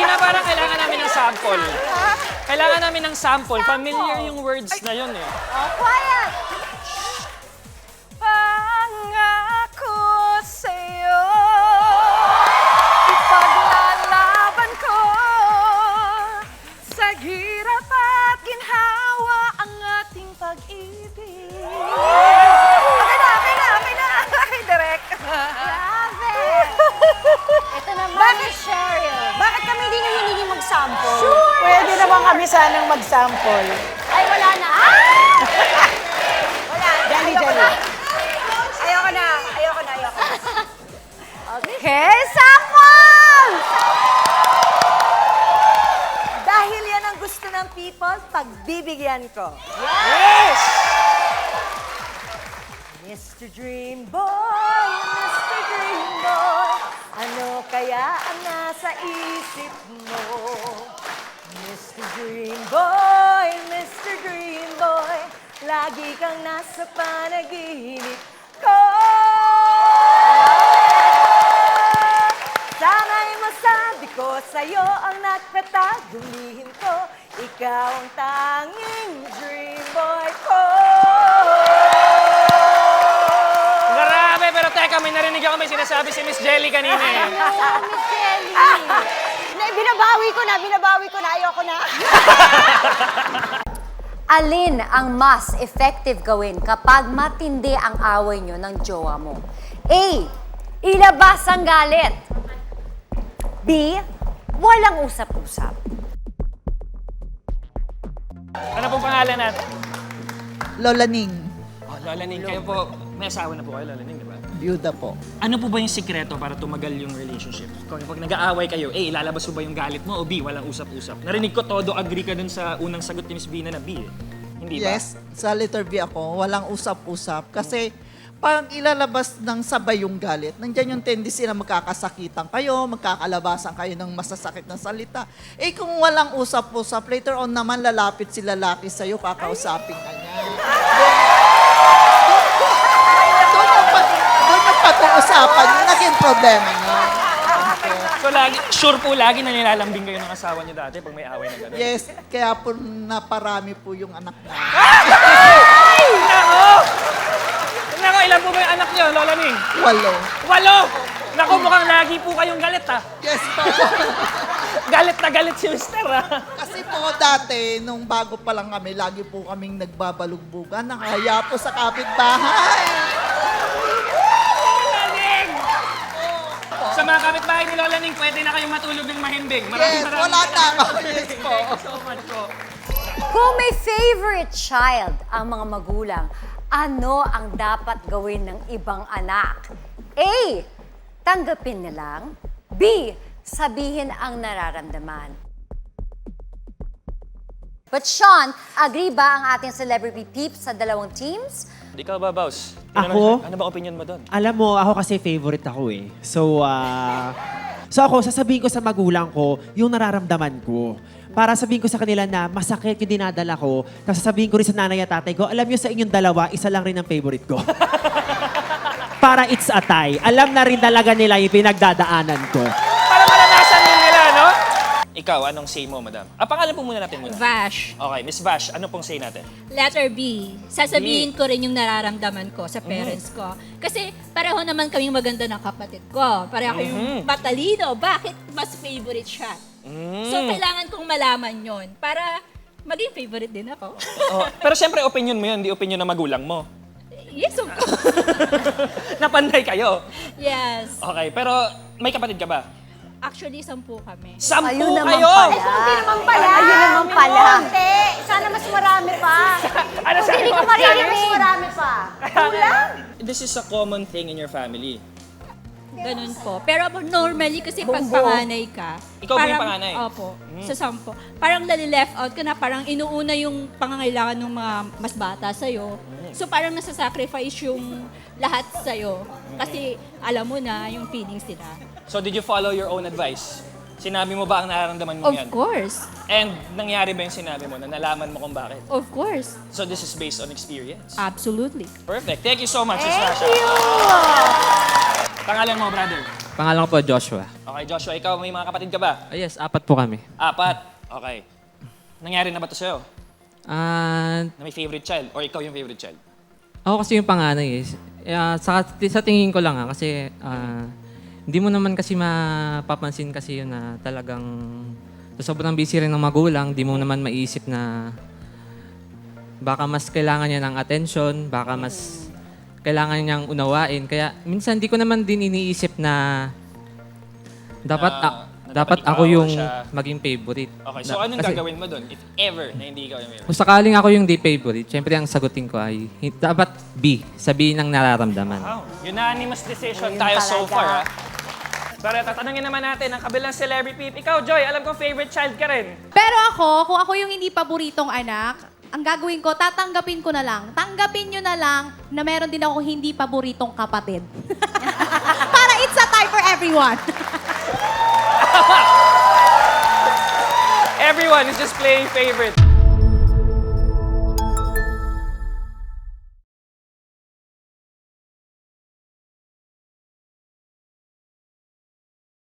na parang kailangan namin ng sample. Kailangan namin ng sample. Familiar yung words na yun eh. Oh, quiet! Pangako sa'yo, ipaglalaban ko sa hirap at ginhawa ang ating pag-ibig. Okay na. Okay, direct. Grabe! Ito naman Bakit? si Cheryl. Bakit kami hindi nyo hiningi mag-sample? Sure! Pwede naman kami sanang mag-sample. Ay, wala na. Wala. Jelly. Ayoko na. Okay, sample! Dahil yan ang gusto ng people, pagbibigyan ko. Yes! Mr. Dream Boy, ano kaya ang nasa isip mo? Mr. Dream Boy, lagi kang nasa panaginip ko. Sana'y masabi ko sa'yo ang nagtatagong lihim ko. Ikaw ang tanging dream boy ko. Grabe, pero teka, may narinig ako may sinasabi si Miss Jelly kanina eh. Hello, Miss Jelly. Binabawi ko na. Ayoko na. Alin ang mas effective gawin kapag matindi ang away nyo ng jowa mo? A. Ilabas ang galit. B. Walang usap-usap. Ano pong pangalan natin? Lola Ning, Oh, Lola Ning, kayo po, may asawa na po kayo, Lola Ning, di ba? byuda po. Ano po ba yung sikreto para tumagal yung relationship? Kung pag nag-aaway kayo, A, ilalabas mo ba yung galit mo? O B, walang usap-usap? Narinig ko todo agree ka dun sa unang sagot ni Miss Bina na B eh. Hindi ba? Yes, sa letter B ako, walang usap-usap. Kasi pag ilalabas ng sabay yung galit, nandiyan yung tendency na magkakasakitan kayo, magkakalabasan kayo ng masasakit na salita. Eh kung walang usap-usap, later on naman lalapit si lalaki sa'yo, kakausapin ka niya. Doon yung pag-uusapan, yun naging problema niya. So, sure po lagi na nilalambing kayo ng asawa niyo dati pag may away na gano'n? Yes, kaya po naparami po yung anak niya. Nako! Nako, ilan po ba yung anak niyo, Lola Ning? 8. 8! Naku, mukhang lagi po kayong galit ah. Yes po. Galit na galit si Mister ah. Kasi po dati, nung bago pa lang kami, lagi po kaming nagbabalugbugan. Nakahaya po sa kapitbahay. Lola Ning! Sa mga kapitbahay ni Lola Ning, pwede na kayong matulog ng mahimbing. Yes, wala na ako. Yes po. Thank you so much po. Kung may favorite child ang mga magulang, ano ang dapat gawin ng ibang anak? A. Tanggapin na lang. B. Sabihin ang nararamdaman. But Sean, agree ba ang ating celebrity peeps sa dalawang teams? Ikaw ba, Baus? Ako? Ano ba opinion mo doon? Alam mo, ako kasi favorite ako eh. So ako, sasabihin ko sa magulang ko yung nararamdaman ko. Para sabihin ko sa kanila na masakit yung dinadala ko. Tapos sasabihin ko rin sa nanay at tatay ko, alam nyo sa inyong dalawa, isa lang rin ang favorite ko. Para it's a tie. Alam na rin talaga nila yung pinagdadaanan ko. Para maranasan din nila, no? Ikaw, anong say mo, madam? Pangalan po muna natin muna. Vash. Okay, Miss Vash, ano pong say natin? Letter B. Sasabihin ko rin yung nararamdaman ko sa parents ko. Kasi pareho naman kaming maganda ng kapatid ko. Pareho kaming matalino. Bakit mas favorite siya? So, kailangan kong malaman yon para maging favorite din ako. Oh, pero siyempre, opinion mo yun, hindi opinion ng magulang mo. Yes, of course. Napanday kayo. Yes. Okay, pero may kapatid ka ba? Actually, 10 kami. 10 Ayun naman kayo! pala. Hindi naman pala. Ayun naman pala. Hindi. Sana mas marami pa. Ano sabi Hindi ko mo? marinig. Mas marami pa. Kulang. This is a common thing in your family. Ganun po. Pero normally, kasi pag panganay ka, Ikaw ba yung panganay? Opo. Sa 10. Parang nali-left out ka na, parang inuuna yung pangangailangan ng mga mas bata sa'yo. So parang nasa-sacrifice yung lahat sa'yo. Kasi alam mo na yung feelings nila. So did you follow your own advice? Sinabi mo ba ang nararamdaman mo Of yan? course. And nangyari ba yung sinabi mo na nalaman mo kung bakit? Of course. So this is based on experience. Absolutely. Perfect. Thank you so much, Miss Thank Rasha. you. Pangalan mo, brother? Pangalan ko po Joshua. Okay, Joshua, ikaw may mga kapatid ka ba? Yes, 4 po kami. 4. Okay. Nangyari na ba to sa'yo? And Na may favorite child? Or ikaw yung favorite child? ako kasi yung panganay eh. Sa tingin ko lang kasi hindi mo naman kasi mapapansin kasi yun na talagang sa sobrang busy rin ng magulang, di mo naman maiisip na baka mas kailangan niya ng attention, baka mas kailangan niyang unawain. Kaya minsan di ko naman din iniisip na dapat dapat ikaw ako yung siya. maging favorite. Okay, so anong Kasi gagawin mo doon if ever na hindi ikaw yung favorite? kung sakaling ako yung di favorite, syempre ang sagutin ko ay dapat B, sabihin ng nararamdaman. Wow, unanimous decision Ayun tayo so talaga. far, ha? Pero tatanungin naman natin ang kabilang celebrity. Ikaw, Joy, alam ko favorite child ka rin. Pero ako, kung ako yung hindi paboritong anak, ang gagawin ko, tatanggapin ko na lang. Tanggapin nyo na lang na meron din ako hindi paboritong kapatid. Para it's a time for everyone. Everyone is just playing favorite.